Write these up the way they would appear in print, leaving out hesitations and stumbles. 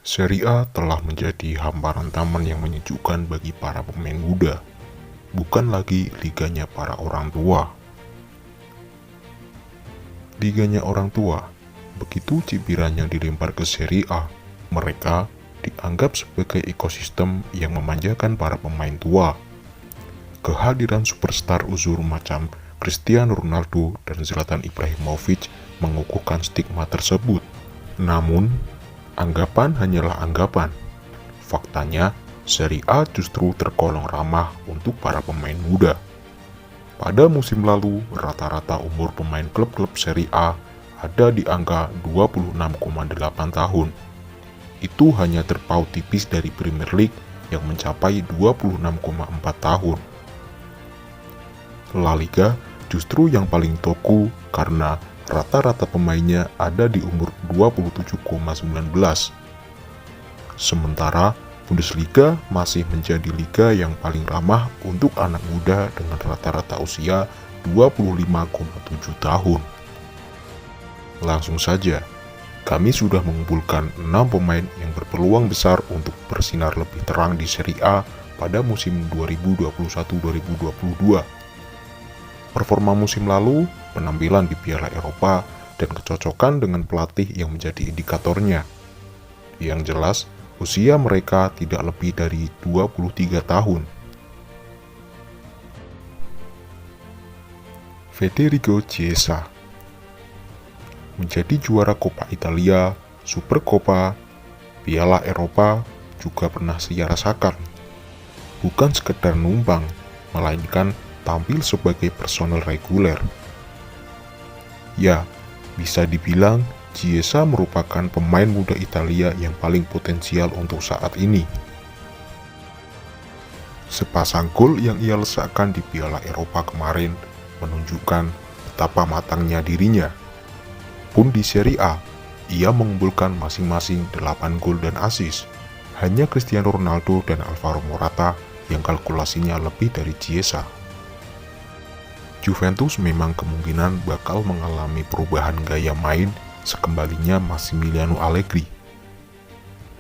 Serie A telah menjadi hamparan taman yang menyejukkan bagi para pemain muda, bukan lagi liganya para orang tua. Liganya orang tua, begitu cibirannya dilempar ke Serie A, mereka dianggap sebagai ekosistem yang memanjakan para pemain tua. Kehadiran superstar uzur macam Cristiano Ronaldo dan Zlatan Ibrahimovic mengukuhkan stigma tersebut. Namun, anggapan hanyalah anggapan. Faktanya, Serie A justru tergolong ramah untuk para pemain muda. Pada musim lalu, rata-rata umur pemain klub-klub Serie A ada di angka 26,8 tahun. Itu hanya terpaut tipis dari Premier League yang mencapai 26,4 tahun. La Liga justru yang paling toku karena rata-rata pemainnya ada di umur 27,19. Sementara Bundesliga masih menjadi liga yang paling ramah untuk anak muda dengan rata-rata usia 25,7 tahun. Langsung saja, kami sudah mengumpulkan 6 pemain yang berpeluang besar untuk bersinar lebih terang di Serie A pada musim 2021-2022. Performa musim lalu, penampilan di Piala Eropa, dan kecocokan dengan pelatih yang menjadi indikatornya. Yang jelas, usia mereka tidak lebih dari 23 tahun. Federico Chiesa menjadi juara Coppa Italia, Supercoppa, Piala Eropa juga pernah ia rasakan. Bukan sekedar numpang, melainkan tampil sebagai personel reguler. Ya, bisa dibilang Chiesa merupakan pemain muda Italia yang paling potensial untuk saat ini. Sepasang gol yang ia letakkan di Piala Eropa kemarin menunjukkan betapa matangnya dirinya. Pun di Serie A, ia mengumpulkan masing-masing 8 gol dan assist. Hanya Cristiano Ronaldo dan Alvaro Morata yang kalkulasinya lebih dari Chiesa. Juventus memang kemungkinan bakal mengalami perubahan gaya main sekembalinya Massimiliano Allegri.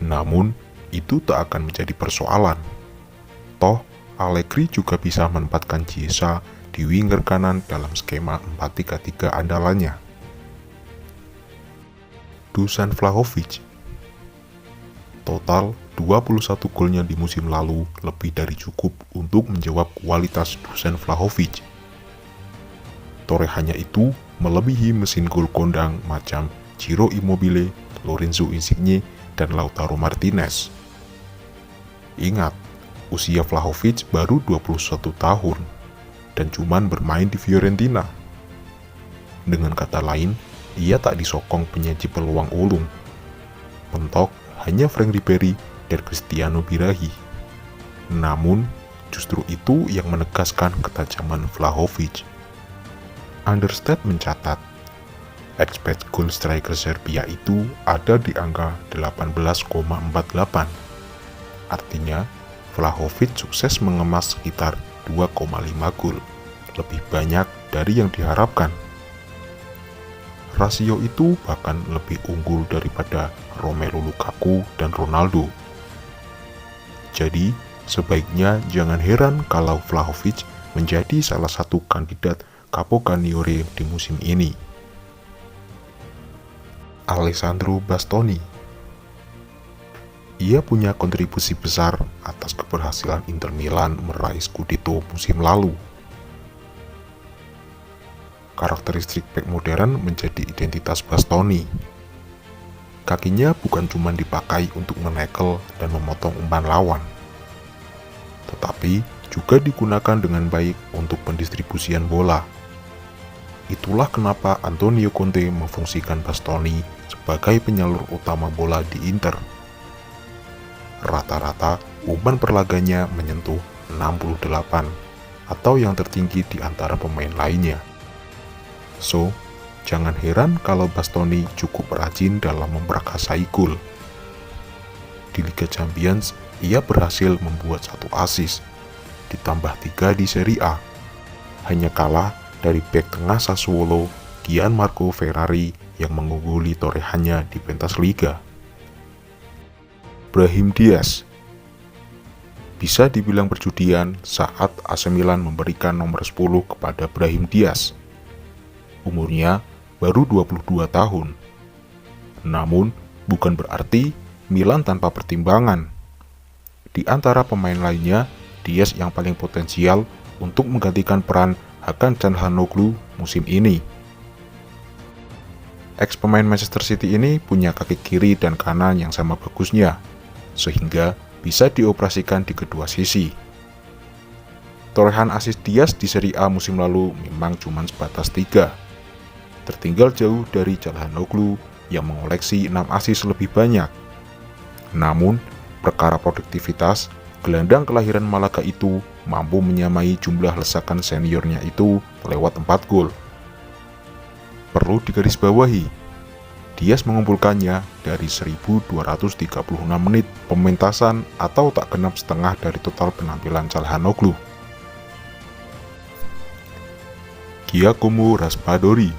Namun, itu tak akan menjadi persoalan. Toh, Allegri juga bisa menempatkan Chiesa di winger kanan dalam skema 4-3-3 andalannya. Dusan Vlahovic total 21 golnya di musim lalu lebih dari cukup untuk menjawab kualitas Dusan Vlahovic. Torehannya itu melebihi mesin gol kondang macam Ciro Immobile, Lorenzo Insigne, dan Lautaro Martinez. Ingat, usia Vlahovic baru 21 tahun dan cuman bermain di Fiorentina. Dengan kata lain, ia tak disokong penyaji peluang ulung. Mentok hanya Frank Ribery dan Cristiano Biraghi. Namun, justru itu yang menegaskan ketajaman Vlahovic. Understat mencatat, expected goal striker Serbia itu ada di angka 18,48. Artinya, Vlahovic sukses mengemas sekitar 2,5 gol, lebih banyak dari yang diharapkan. Rasio itu bahkan lebih unggul daripada Romelu Lukaku dan Ronaldo. Jadi, sebaiknya jangan heran kalau Vlahovic menjadi salah satu kandidat Capocannoniere di musim ini. Alessandro Bastoni. Ia punya kontribusi besar atas keberhasilan Inter Milan meraih Scudetto musim lalu. Karakteristik bek modern menjadi identitas Bastoni. Kakinya bukan cuma dipakai untuk menekel dan memotong umpan lawan, tetapi juga digunakan dengan baik untuk pendistribusian bola. Itulah kenapa Antonio Conte memfungsikan Bastoni sebagai penyalur utama bola di Inter. Rata-rata umpan per laganya menyentuh 68 atau yang tertinggi di antara pemain lainnya. So, jangan heran kalau Bastoni cukup rajin dalam memprakarsai gol. Di Liga Champions, ia berhasil membuat 1 assist, ditambah 3 di Serie A. Hanya kalah dari bek tengah Sassuolo, Gianmarco Ferrari yang mengungguli torehannya di pentas liga. Brahim Diaz. Bisa dibilang perjudian saat AC Milan memberikan nomor 10 kepada Brahim Diaz. Umurnya baru 22 tahun. Namun, bukan berarti Milan tanpa pertimbangan. Di antara pemain lainnya, Diaz yang paling potensial untuk menggantikan peran Hakan Calhanoglu musim ini. Ex pemain Manchester City ini punya kaki kiri dan kanan yang sama bagusnya, sehingga bisa dioperasikan di kedua sisi. Torehan asis Diaz di Serie A musim lalu memang cuma sebatas 3. Tertinggal jauh dari Calhanoglu yang mengoleksi 6 asis lebih banyak. Namun, perkara produktivitas, gelandang kelahiran Malaga itu mampu menyamai jumlah lesakan seniornya itu lewat 4 gol. Perlu digarisbawahi, Diaz mengumpulkannya dari 1236 menit pementasan atau tak genap setengah dari total penampilan Calhanoglu. Giacomo Raspadori.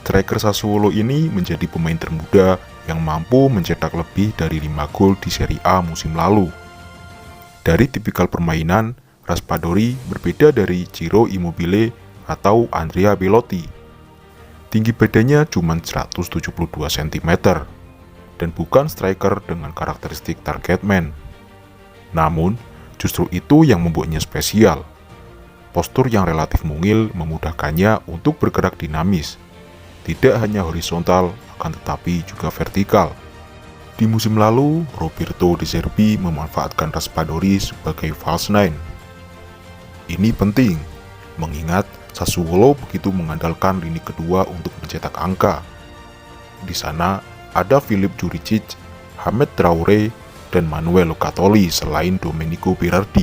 Striker Sassuolo ini menjadi pemain termuda yang mampu mencetak lebih dari 5 gol di Serie A musim lalu. Dari tipikal permainan, Raspadori berbeda dari Ciro Immobile atau Andrea Belotti. Tinggi badannya cuma 172 cm dan bukan striker dengan karakteristik target man. Namun, justru itu yang membuatnya spesial. Postur yang relatif mungil memudahkannya untuk bergerak dinamis. Tidak hanya horizontal, akan tetapi juga vertikal. Di musim lalu, Roberto De Zerbi memanfaatkan Raspadori sebagai false nine. Ini penting, mengingat Sassuolo begitu mengandalkan lini kedua untuk mencetak angka. Di sana ada Filip Juricic, Hamed Traore, dan Manuel Locatelli selain Domenico Berardi.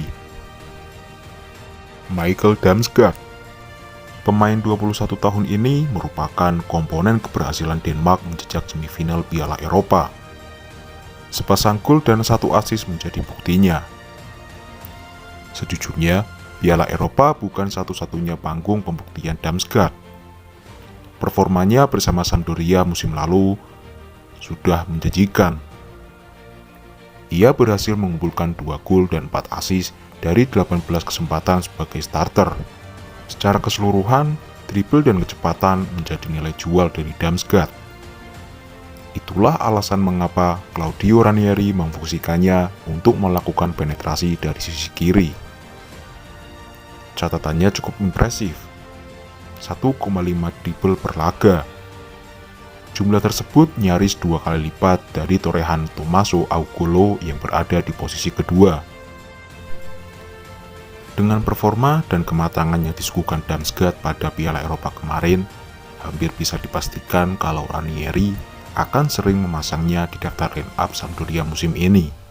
Michael Damsgaard. Pemain 21 tahun ini merupakan komponen keberhasilan Denmark menjejak semifinal Piala Eropa. Sepasang gol dan 1 assist menjadi buktinya. Sejujurnya, Piala Eropa bukan satu-satunya panggung pembuktian Damsgaard. Performanya bersama Sampdoria musim lalu sudah menjanjikan. Ia berhasil mengumpulkan 2 gol dan 4 assist dari 18 kesempatan sebagai starter. Secara keseluruhan, dribble dan kecepatan menjadi nilai jual dari Damsgaard. Itulah alasan mengapa Claudio Ranieri memfungsikannya untuk melakukan penetrasi dari sisi kiri. Catatannya cukup impresif, 1,5 dribble per laga. Jumlah tersebut nyaris 2 kali lipat dari torehan Tommaso Augolo yang berada di posisi kedua. Dengan performa dan kematangan yang disuguhkan Damsgaard pada Piala Eropa kemarin, hampir bisa dipastikan kalau Ranieri akan sering memasangnya di daftar line-up Sampdoria musim ini.